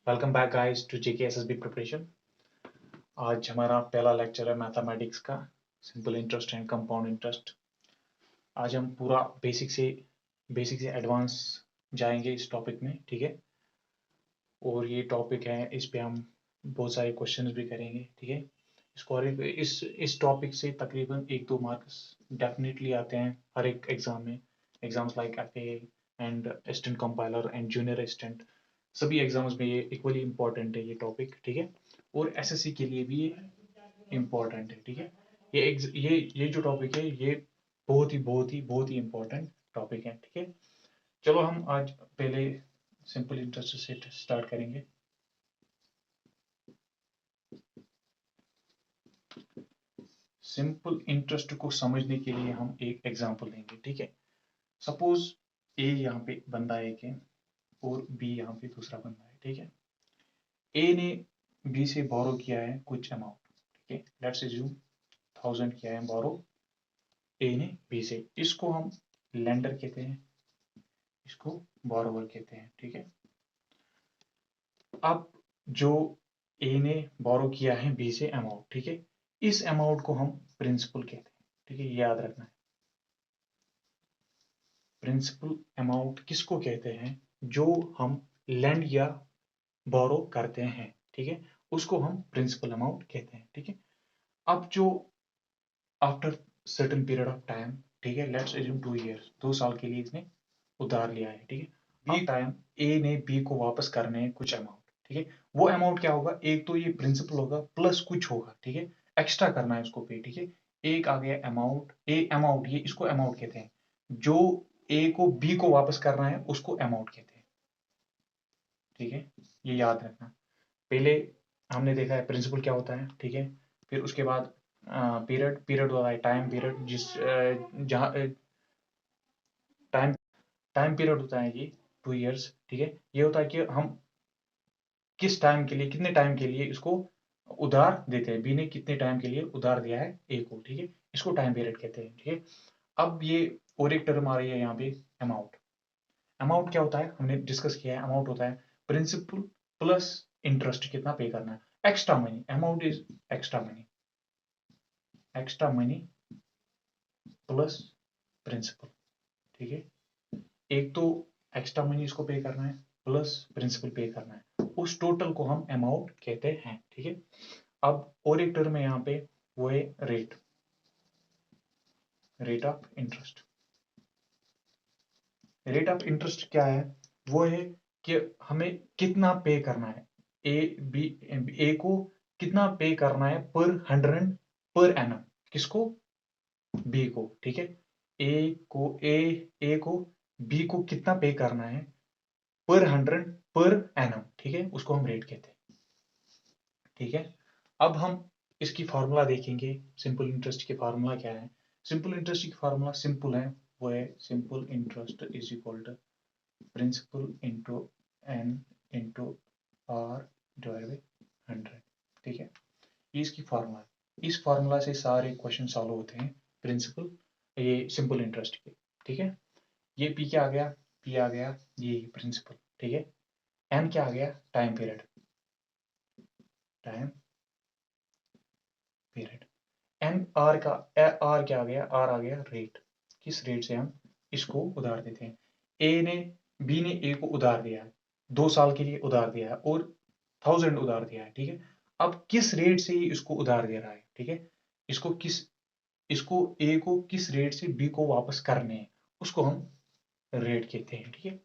Welcome back guys to JK SSB preparation. आज हमारा पहला लेक्चर है मैथमेटिक्स का, simple interest and compound interest. आज हम पूरा बेसिक से एडवांस जाएंगे इस टॉपिक में, ठीक है। और ये टॉपिक है, इस पे हम बहुत सारे क्वेश्चंस भी करेंगे, ठीक है। इस टॉपिक से तकरीबन 1-2 मार्क्स डेफिनेटली आते हैं हर एक एग्जाम में। Exams like FA and assistant compiler and junior assistant, सभी एग्जाम्स में ये इक्वली इंपॉर्टेंट है ये टॉपिक, ठीक है। और एसएससी के लिए भी ये इम्पोर्टेंट है, ठीक है। ये जो टॉपिक है ये बहुत ही इम्पोर्टेंट टॉपिक है, ठीक है। चलो हम आज पहले सिंपल इंटरेस्ट से स्टार्ट करेंगे। सिंपल इंटरेस्ट को समझने के लिए हम एक एग्जांपल लेंगे, ठीक है। सपोज ए यहाँ पे बंदा एक है और बी यहाँ पे दूसरा बंदा है, ठीक है। ए ने बी से बोरो किया है कुछ अमाउंट, ठीक है। लेट्स अज्यूम 1000 किया है बोरो ए ने बी से। इसको हम लेंडर कहते हैं, इसको बोरोवर कहते हैं, ठीक है। अब जो ए ने बोरो किया है बी से अमाउंट, ठीक है, इस अमाउंट को हम प्रिंसिपल कहते हैं, ठीक है। ये याद रखना है, प्रिंसिपल अमाउंट किसको कहते हैं, जो हम लेंड या बोरो करते हैं, ठीक है, उसको हम प्रिंसिपल अमाउंट कहते हैं, ठीक है। अब जो after certain period of time, ठीक है, लेट्स एज्यूम 2 इयर्स, 2 साल के लिए इसने उधार लिया है, ठीक है। बी टाइम ए ने बी को वापस करने हैं कुछ अमाउंट, ठीक है। वो अमाउंट क्या होगा, एक तो ये प्रिंसिपल होगा प्लस कुछ होगा, ठीक है। एक्स्ट्रा करना है उसको पे, ठीक है। एक आ गया अमाउंट, ए अमाउंट, ये इसको अमाउंट कहते हैं। जो ए को बी को वापस करना है उसको अमाउंट कहते हैं, ठीक है। ये याद रखना। पहले हमने देखा है प्रिंसिपल क्या होता है, ठीक है। फिर उसके बाद पीरियड पीरियड होता है टाइम पीरियड, जिस जहाँ टाइम टाइम पीरियड होता है ये 2 इयर्स, ठीक है। ये होता है कि हम किस टाइम के लिए, कितने टाइम के लिए इसको उधार देते हैं। बी ने कितने टाइम के लिए उधार दिया है ए को, ठीक है। इसको टाइम पीरियड कहते हैं, ठीक है। अब ये और एक टर्म आ रही है यहाँ पे, अमाउंट। अमाउंट क्या होता है, हमने डिस्कस किया है, अमाउंट होता है प्रिंसिपल प्लस इंटरेस्ट, कितना पे करना है, extra money. Amount is extra money, extra money plus principal, ठीक है। एक तो एक्स्ट्रा मनी इसको पे करना है प्लस प्रिंसिपल पे करना है, उस टोटल को हम अमाउंट कहते हैं, ठीक है। अब और एक टर्म है यहाँ पे, वो है rate, rate of interest. Rate of interest क्या है, वो है कि हमें कितना पे करना है, ए को कितना पे करना है पर 100 पर एनम, किसको, बी को, ठीक है। ए को बी को कितना पे करना है पर 100 पर एनम, ठीक है, उसको हम रेट कहते हैं, ठीक है। अब हम इसकी फार्मूला देखेंगे, सिंपल इंटरेस्ट की फार्मूला क्या है। सिंपल इंटरेस्ट की फार्मूला सिंपल है, वो है simple interest is equal to principal into N into R divide by 100, ठीक है। ये इसकी फार्मूला है, इस फार्मूला से सारे क्वेश्चन सॉल्व होते हैं प्रिंसिपल, ये सिंपल इंटरेस्ट के, ठीक है। ये पी क्या आ गया, पी आ गया ये प्रिंसिपल, ठीक है। एन क्या आ गया, time period, time period. N R का, आर क्या आ गया, आर आ गया रेट, किस रेट से हम इसको उधार देते हैं। ए ने बी ने ए को उधार दिया है, 2 साल के लिए उधार दिया है और 1000 उधार दिया है, ठीक है। अब किस रेट से इसको उधार दे रहा है, ठीक है, इसको ए को किस रेट से बी को वापस करने हैं, उसको हम रेट कहते हैं, ठीक है।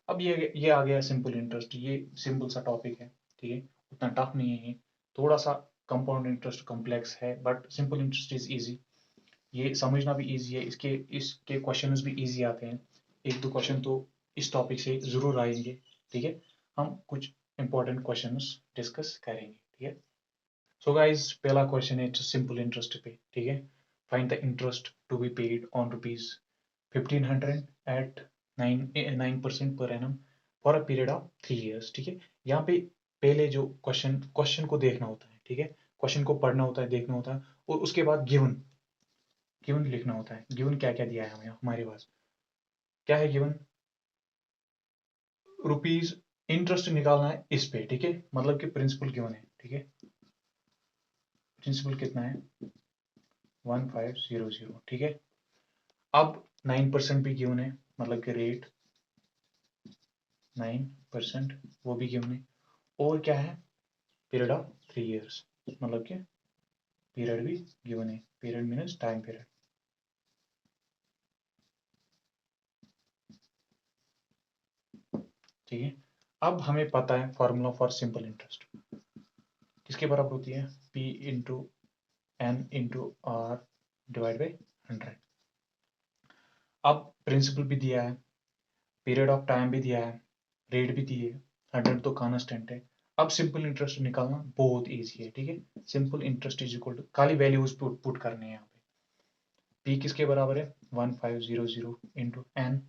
अब ये आ गया सिंपल इंटरेस्ट, ये सिंपल सा टॉपिक है, ठीक है, उतना टफ नहीं है। थोड़ा सा कंपाउंड इंटरेस्ट कॉम्प्लेक्स है, but simple interest is easy, ये समझना भी इजी है, इसके क्वेश्चंस भी इजी आते हैं। 1-2 क्वेश्चन तो इस टॉपिक से जरूर आएंगे, ठीक है। हम कुछ इंपॉर्टेंट क्वेश्चंस डिस्कस करेंगे, ठीक है। सो गाइस, पहला क्वेश्चन है सिंपल इंटरेस्ट पे, ठीक है। Find the interest to be paid on rupees 1500 at 9% per annum for a period of 3 years, ठीक है। यहाँ पे पहले जो क्वेश्चन को देखना होता है, ठीक है, क्वेश्चन को पढ़ना होता है, देखना होता है, और उसके बाद गिवन गिवन लिखना होता है। गिवन क्या क्या दिया है हमें, हमारे पास क्या है गिवन, रुपीज इंटरेस्ट निकालना है इस पे, ठीक है, मतलब कि प्रिंसिपल गिवन है, ठीक है, प्रिंसिपल कितना है 1500, ठीक है। अब 9% भी गिवन है, मतलब कि रेट 9% वो भी गिवन है, और क्या है पीरियड ऑफ 3 years, मतलब कि पीरियड भी गिवन है, पीरियड मीन्स टाइम पीरियड, ठीक है। अब हमें पता है फॉर्मूला फॉर सिंपल इंटरेस्ट किसके बराबर होती है, P into N into R divide by 100। अब प्रिंसिपल भी दिया है, पीरियड ऑफ टाइम भी दिया है, रेट भी दी है, 100 तो कांस्टेंट है। अब सिंपल इंटरेस्ट निकालना बहुत इजी है, ठीक है। Simple interest is equal to खाली वैल्यूज पुट करने हैं यहाँ पे। पी किसके बराबर है 1500 into N,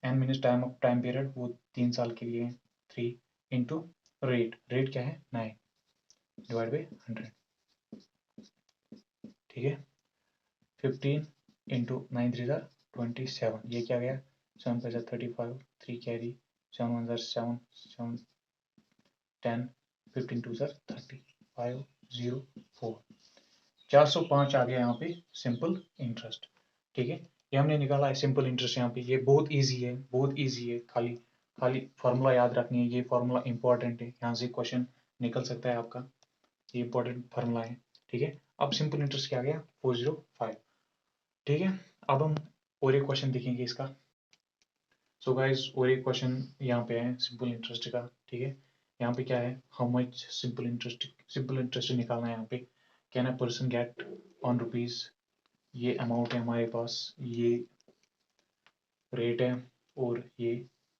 N means time period, वो 3 साल के लिए है, 3 इंटू रेट, रेट क्या है 9 डिवाइड बाई 100, ठीक है। 15 इंटू 9 3 27, ये क्या गया 7 5 35, 3 कैरी, 7 1 7 7 10, 15 2 30, 504, 405 आ गया यहाँ पे सिंपल इंटरेस्ट, ठीक है। ये हमने निकाला है सिंपल इंटरेस्ट यहाँ पे। ये बहुत इजी है, बहुत इजी है, खाली खाली फार्मूला याद रखनी है, ये फार्मूला इंपॉर्टेंट है, यहाँ से क्वेश्चन निकल सकता है आपका, ये इंपॉर्टेंट फार्मूला है, ठीक है। अब सिंपल इंटरेस्ट क्या गया 405, ठीक है। अब हम और एक क्वेश्चन देखेंगे इसका। सो गाइस और एक क्वेश्चन यहाँ पे है सिंपल इंटरेस्ट का, ठीक है। यहाँ पे क्या है हाउ मच सिंपल इंटरेस्ट निकालना है यहाँ पे। Can a person get on rupees, ये अमाउंट है हमारे पास, ये रेट है और ये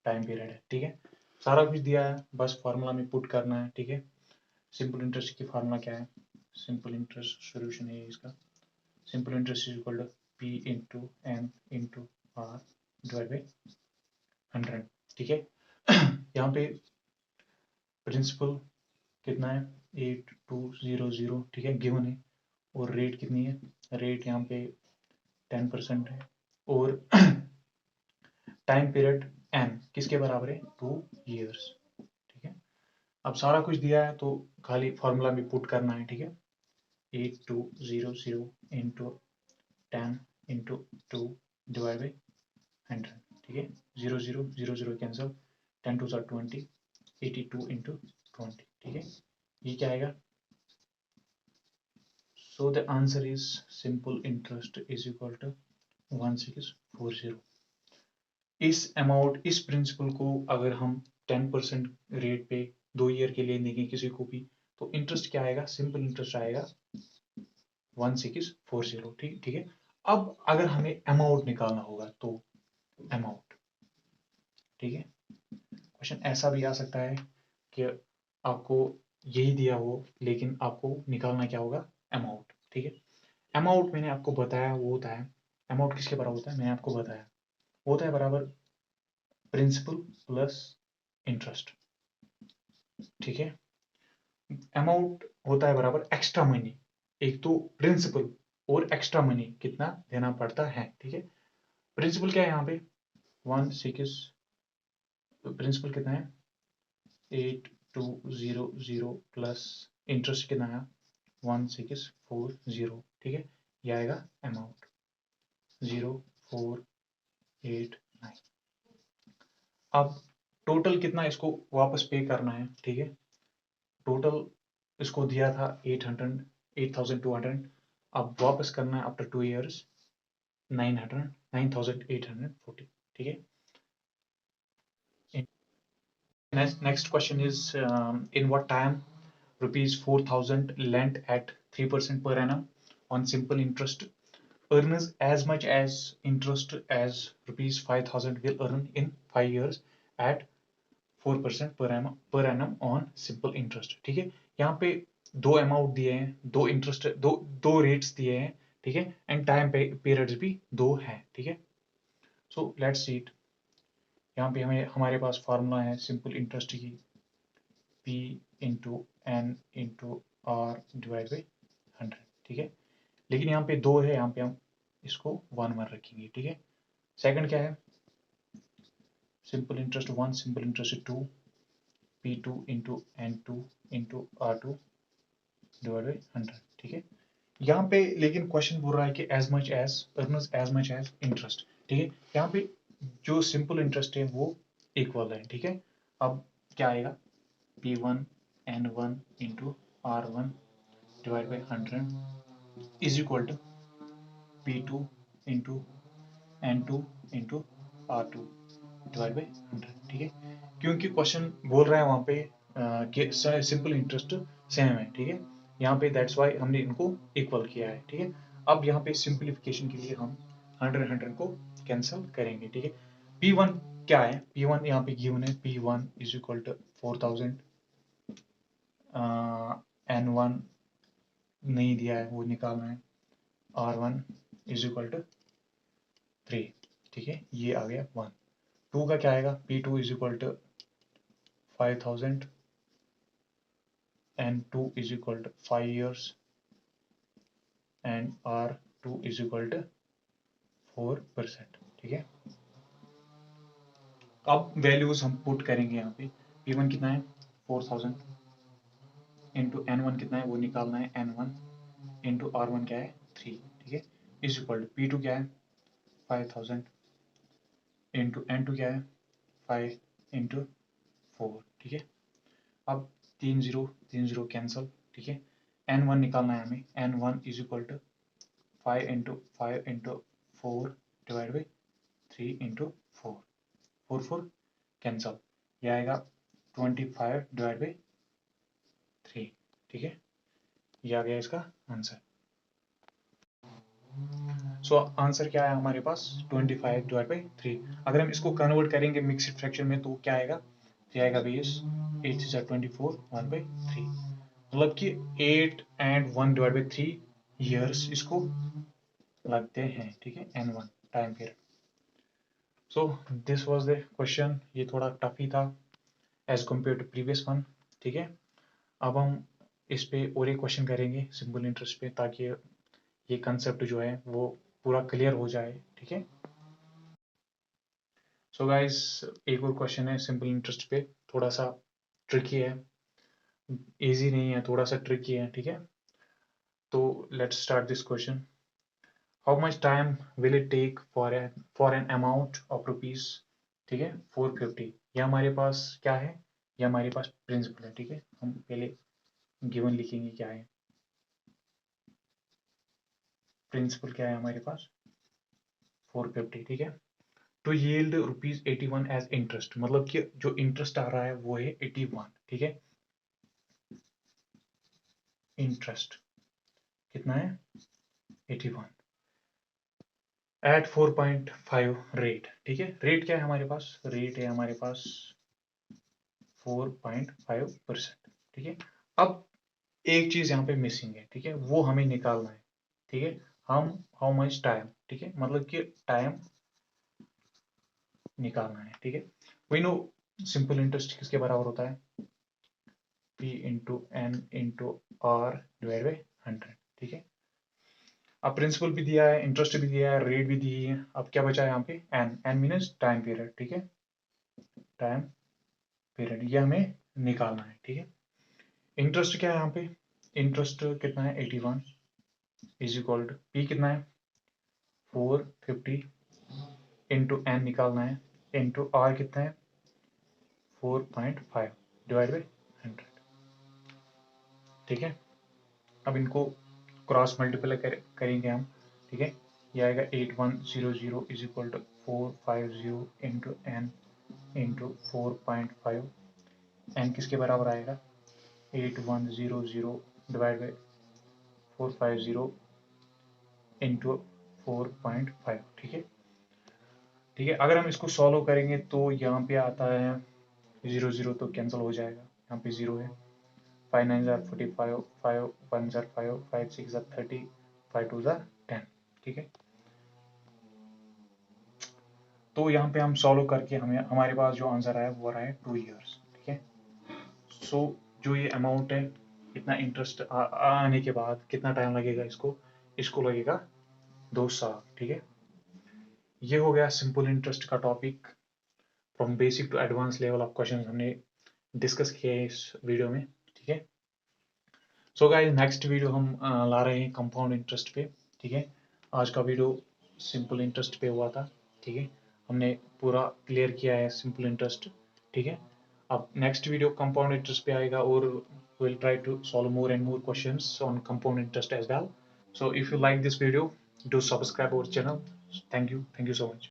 टाइम पीरियड है, ठीक है। सारा कुछ दिया है, बस फार्मूला में पुट करना है, ठीक है। सिंपल इंटरेस्ट की फार्मूला क्या है, सिंपल इंटरेस्ट सोल्यूशन है इसका, simple interest is equal to P into N into R divide by 100, ठीक है। यहाँ पे प्रिंसिपल कितना है 8200, ठीक है, गिवन है, और रेट कितनी है, रेट यहाँ पे 10% है, और टाइम पीरियड एन किसके बराबर है 2 years, ठीक है। अब सारा कुछ दिया है तो खाली फॉर्मूला में पुट करना है, ठीक है। 8200 इंटू 10 इंटू 2 डिवाइड बाई 100, ठीक है। 0 0 0 0 कैंसिल, 10 2 20, 82 इंटू 20, ठीक है। ये क्या आएगा, so the answer is simple interest is equal to 1640। इस अमाउंट, इस प्रिंसिपल को अगर हम 10% रेट पे 2 ईयर के लिए देंगे किसी को भी, तो इंटरेस्ट क्या आएगा, सिंपल इंटरेस्ट आएगा 1640, ठीक ठीक है। अब अगर हमें अमाउंट निकालना होगा तो अमाउंट, ठीक है, क्वेश्चन ऐसा भी आ सकता है कि आपको यही दिया हो लेकिन आपको निकालना क्या होगा अमाउंट, ठीक है। अमाउंट मैंने आपको बताया वो होता है, अमाउंट किसके बराबर होता है मैंने आपको बताया, होता है बराबर प्रिंसिपल प्लस इंटरेस्ट, ठीक है। अमाउंट होता है बराबर एक्स्ट्रा मनी, एक तो प्रिंसिपल और एक्स्ट्रा मनी कितना देना पड़ता है, ठीक है। प्रिंसिपल क्या है यहाँ पे 16, प्रिंसिपल कितना है 8200 प्लस इंटरेस्ट कितना है 1640, ठीक है। ये आएगा अमाउंट 0489। अब टोटल कितना इसको वापस पे करना है, ठीक है। टोटल इसको दिया था 8200, अब वापस करना है आफ्टर 2 years 9840, ठीक है। Next question is in what time rupees 4000 lent at 3% per annum on simple interest earns as much as interest as rupees 5000 will earn in 5 years at 4% per annum on simple interest, ठीक है। यहाँ पे दो amount दिए हैं, दो interest, दो rates दिए हैं, ठीक है, एंड टाइम पीरियड्स भी दो हैं, ठीक है। So let's see it. यहाँ पे हमें हमारे पास फार्मूला है सिंपल इंटरेस्ट की, P into N into R divide by 100, ठीक है। लेकिन यहाँ पे दो है, यहाँ पे हम इसको 1 1 रखेंगे, ठीक है। सेकंड क्या है simple interest 1, simple interest 2, P2 into N2 into R2 divide by 100, ठीक है। यहाँ पे लेकिन क्वेश्चन बोल रहा है कि एज मच एज इंटरेस्ट, ठीक है। यहाँ पे जो सिंपल इंटरेस्ट है वो इक्वल है, ठीक है। अब क्या आएगा, P1 N1 into R1 divide by 100 is equal to P2 into N2 into R2 divide by 100, ठीक है। क्योंकि क्वेश्चन बोल रहा है वहां पे कि सिंपल इंटरेस्ट सेम है, ठीक है। यहाँ पे दैट्स वाई हमने इनको इक्वल किया है, ठीक है। अब यहाँ पे सिंप्लीफिकेशन के लिए हम 100 को कैंसिल करेंगे, ठीक है। P1 क्या है, P1 यहाँ पे गिवन है, P1 is equal to 4000, N1 नहीं दिया है, वो निकालना है, R1 इज इक्वल टू 3, ठीक है। ये आ गया 1। 2 का क्या आएगा, P2 is equal to 5000 N2 is equal to 5 years and R2 is equal to 4%, ठीक है। अब वैल्यूज हम पुट करेंगे यहाँ पे, P1 कितना है 4000 इंटू N1 कितना है वो निकालना है, N1 इंटू R1 क्या है 3, ठीक है, इज इक्वल टू P2 क्या है 5000 इंटू N2 क्या है 5 इंटू 4, ठीक है। अब 3 0 कैंसल, ठीक है। N1 निकालना है हमें, N1 is equal to 5 into 4 divide by 3 into 4, 4 cancel, ये आएगा 25 डिवाइड बाई 3, ठीक है। ये आ गया इसका आंसर। सो आंसर क्या है हमारे पास 25 डिवाइड बाई 3। अगर हम इसको कन्वर्ट करेंगे मिक्स्ड फ्रैक्शन में तो क्या आएगा, ये आएगा बेस 8 से 24 1 बाई 3, मतलब कि 8 एंड 1 डिवाइड बाई 3 ईयर्स इसको लगते हैं, ठीक है, N1 time period. So this was the question, ये थोड़ा टफ ही था as compare to previous one, ठीक है। अब हम इस पे और एक क्वेश्चन करेंगे सिंपल इंटरेस्ट पे, ताकि ये कंसेप्ट जो है वो पूरा क्लियर हो जाए, ठीक है। सो गाइस एक और क्वेश्चन है सिंपल इंटरेस्ट पे, थोड़ा सा ट्रिकी है, इजी नहीं है, थोड़ा सा ट्रिकी है, ठीक है। तो let's start this question. How much time will it take for an amount of rupees, ठीक है, 450। ये हमारे पास क्या है, ये हमारे पास प्रिंसिपल है, ठीक है। हम पहले गिवन लिखेंगे क्या है, प्रिंसिपल क्या है हमारे पास 450, ठीक है। To yield rupees 81 as interest, मतलब कि जो इंटरेस्ट आ रहा है वो है 81, ठीक है। इंटरेस्ट कितना है 81 एट 4.5 रेट, ठीक है। रेट क्या है हमारे पास, रेट है हमारे पास 4.5%, ठीक है। अब एक चीज यहाँ पे मिसिंग है, ठीक है, वो हमें निकालना है, ठीक है। हम हाउ मच टाइम, ठीक है, मतलब कि टाइम निकालना है, ठीक है। वी नो सिंपल इंटरेस्ट किसके बराबर होता है, P into N into R divide by 100, ठीक है। अब प्रिंसिपल भी दिया है, इंटरेस्ट भी दिया है, रेट भी दी है, अब क्या बचा है यहाँ पे N, N means time period, ठीक है, टाइम पीरियड, ये हमें निकालना है, ठीक है। इंटरेस्ट क्या है यहाँ पे, इंटरेस्ट कितना है 81 इज इक्वल टू पी कितना है 450 इंटू एन निकालना है, इंटू आर कितना है 4.5 डिवाइड बाई 100, ठीक है। अब इनको क्रॉस मल्टीप्लाई करेंगे हम, ठीक है। ये आएगा 8100 is equal to 450 into N into 4.5, N किसके बराबर आएगा 8100 डिवाइड बाई 450 इंटू 4.5, ठीक है, ठीक है। अगर हम इसको सॉल्व करेंगे तो यहाँ पे आता है 0 तो कैंसिल हो जाएगा, यहाँ पे 0 है, 5 9 जार 45, 5 1 जार 5, 5 6 जार 30, 5 2 जार 10, ठीक है। तो यहाँ पे हम सॉल्व करके हमें हमारे पास जो आंसर आया वो रहा है 2 ईयर्स, ठीक है। सो जो ये अमाउंट है, इतना इंटरेस्ट आने के बाद कितना टाइम लगेगा इसको, इसको लगेगा 2 साल, ठीक है। ये हो गया सिंपल इंटरेस्ट का topic, from basic to advance level of question हमने डिस्कस किया है इस वीडियो में, ठीक है। सो गाइस, नेक्स्ट वीडियो हम ला रहे हैं कंपाउंड इंटरेस्ट पे, ठीक है। आज का वीडियो सिंपल इंटरेस्ट पे हुआ था, ठीक है। हमने पूरा क्लियर किया है सिंपल इंटरेस्ट, ठीक है। अब नेक्स्ट वीडियो कंपाउंड इंटरेस्ट पे आएगा और will try to solve more and more questions on compound interest as well. So if you like this video, do subscribe our channel. Thank you so much.